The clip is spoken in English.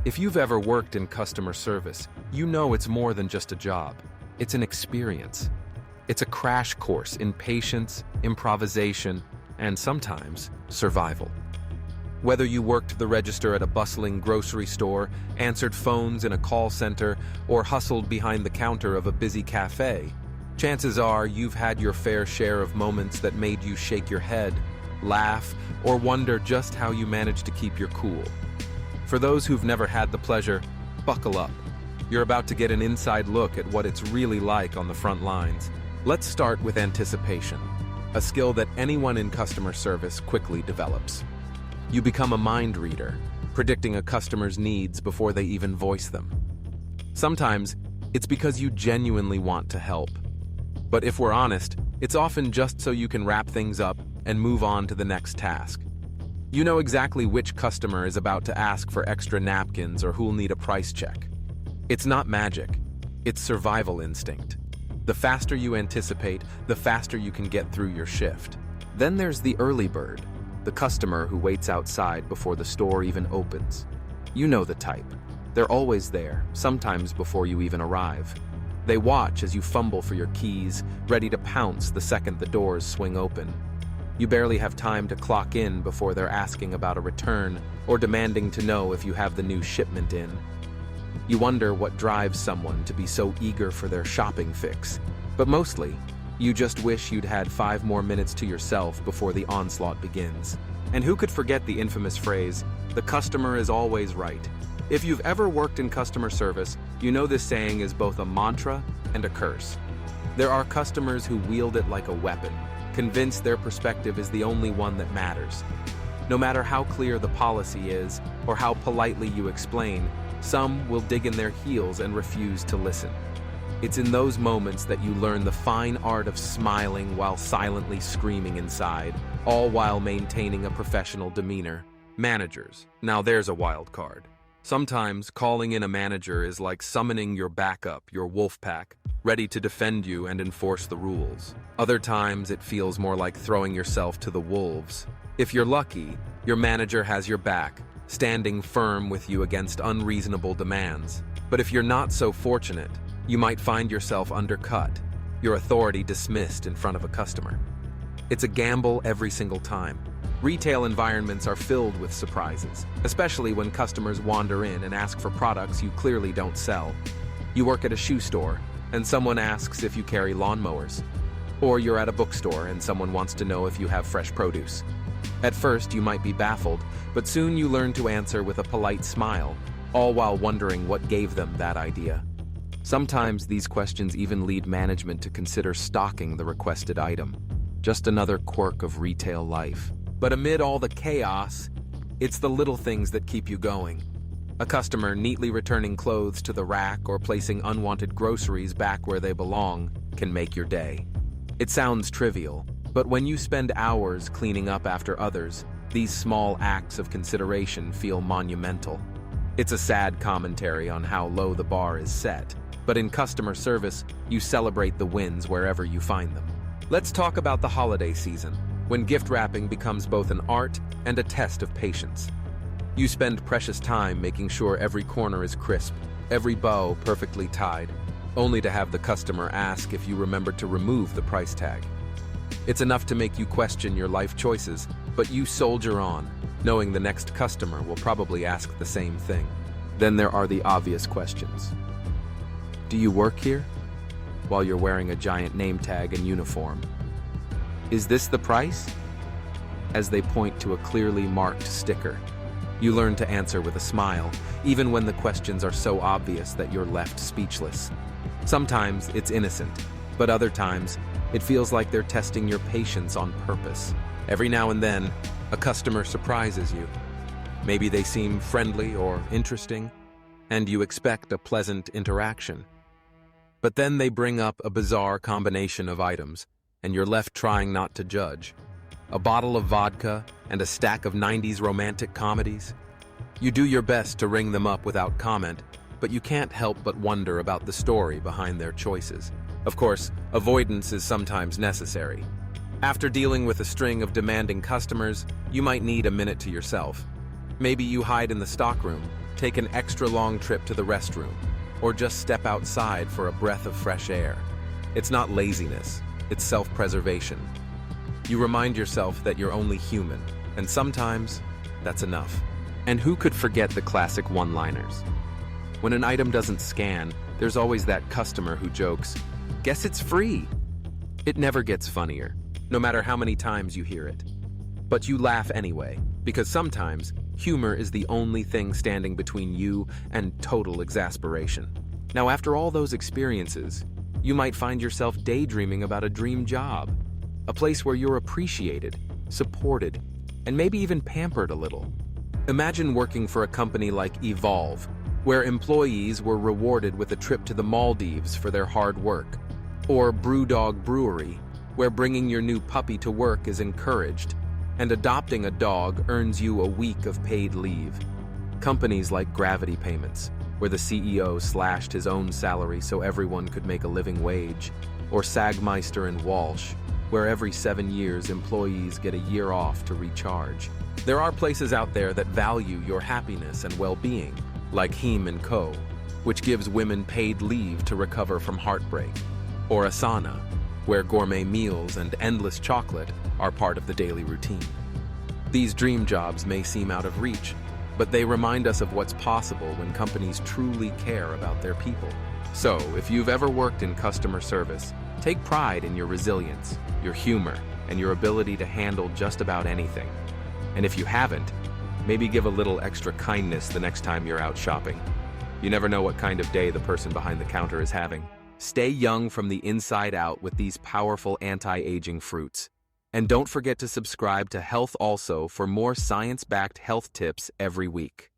If you've ever worked in customer service, you know it's more than just a job. It's an experience. It's a crash course in patience, improvisation, and sometimes survival. Whether you worked the register at a bustling grocery store, answered phones in a call center, or hustled behind the counter of a busy cafe, chances are you've had your fair share of moments that made you shake your head, laugh, or wonder just how you managed to keep your cool. For those who've never had the pleasure, buckle up. You're about to get an inside look at what it's really like on the front lines. Let's start with anticipation, a skill that anyone in customer service quickly develops. You become a mind reader, predicting a customer's needs before they even voice them. Sometimes, it's because you genuinely want to help. But if we're honest, it's often just so you can wrap things up and move on to the next task. You know exactly which customer is about to ask for extra napkins or who'll need a price check. It's not magic, it's survival instinct. The faster you anticipate, the faster you can get through your shift. Then there's the early bird, the customer who waits outside before the store even opens. You know the type. They're always there, sometimes before you even arrive. They watch as you fumble for your keys, ready to pounce the second the doors swing open. You barely have time to clock in before they're asking about a return or demanding to know if you have the new shipment in. You wonder what drives someone to be so eager for their shopping fix, but mostly, you just wish you'd had 5 more minutes to yourself before the onslaught begins. And who could forget the infamous phrase, "The customer is always right." If you've ever worked in customer service, you know this saying is both a mantra and a curse. There are customers who wield it like a weapon, convinced their perspective is the only one that matters. No matter how clear the policy is, or how politely you explain, some will dig in their heels and refuse to listen. It's in those moments that you learn the fine art of smiling while silently screaming inside, all while maintaining a professional demeanor. Managers. Now there's a wild card. Sometimes calling in a manager is like summoning your backup, your wolf pack, ready to defend you and enforce the rules. Other times it feels more like throwing yourself to the wolves. If you're lucky, your manager has your back, standing firm with you against unreasonable demands. But if you're not so fortunate, you might find yourself undercut, your authority dismissed in front of a customer. It's a gamble every single time. Retail environments are filled with surprises, especially when customers wander in and ask for products you clearly don't sell. You work at a shoe store, and someone asks if you carry lawnmowers. Or you're at a bookstore and someone wants to know if you have fresh produce. At first, you might be baffled, but soon you learn to answer with a polite smile, all while wondering what gave them that idea. Sometimes these questions even lead management to consider stocking the requested item. Just another quirk of retail life. But amid all the chaos, it's the little things that keep you going. A customer neatly returning clothes to the rack or placing unwanted groceries back where they belong can make your day. It sounds trivial, but when you spend hours cleaning up after others, these small acts of consideration feel monumental. It's a sad commentary on how low the bar is set, but in customer service, you celebrate the wins wherever you find them. Let's talk about the holiday season, when gift wrapping becomes both an art and a test of patience. You spend precious time making sure every corner is crisp, every bow perfectly tied, only to have the customer ask if you remembered to remove the price tag. It's enough to make you question your life choices, but you soldier on, knowing the next customer will probably ask the same thing. Then there are the obvious questions. Do you work here? While you're wearing a giant name tag and uniform. Is this the price? As they point to a clearly marked sticker. You learn to answer with a smile, even when the questions are so obvious that you're left speechless. Sometimes it's innocent, but other times it feels like they're testing your patience on purpose. Every now and then, a customer surprises you. Maybe they seem friendly or interesting, and you expect a pleasant interaction. But then they bring up a bizarre combination of items, and you're left trying not to judge. A bottle of vodka and a stack of 90s romantic comedies. You do your best to ring them up without comment, but you can't help but wonder about the story behind their choices. Of course, avoidance is sometimes necessary. After dealing with a string of demanding customers, you might need a minute to yourself. Maybe you hide in the stockroom, take an extra long trip to the restroom, or just step outside for a breath of fresh air. It's not laziness, it's self-preservation. You remind yourself that you're only human, and sometimes that's enough. And who could forget the classic one-liners? When an item doesn't scan, there's always that customer who jokes, "Guess it's free." It never gets funnier, no matter how many times you hear it. But you laugh anyway, because sometimes humor is the only thing standing between you and total exasperation. Now, after all those experiences, you might find yourself daydreaming about a dream job, a place where you're appreciated, supported, and maybe even pampered a little. Imagine working for a company like Evolve, where employees were rewarded with a trip to the Maldives for their hard work, or Brewdog Brewery, where bringing your new puppy to work is encouraged, and adopting a dog earns you a week of paid leave. Companies like Gravity Payments, where the CEO slashed his own salary so everyone could make a living wage, or Sagmeister and Walsh, where every 7 years employees get a year off to recharge. There are places out there that value your happiness and well-being, like Heem & Co., which gives women paid leave to recover from heartbreak, or Asana, where gourmet meals and endless chocolate are part of the daily routine. These dream jobs may seem out of reach, but they remind us of what's possible when companies truly care about their people. So, if you've ever worked in customer service, take pride in your resilience, your humor, and your ability to handle just about anything. And if you haven't, maybe give a little extra kindness the next time you're out shopping. You never know what kind of day the person behind the counter is having. Stay young from the inside out with these powerful anti-aging fruits. And don't forget to subscribe to Health Also for more science-backed health tips every week.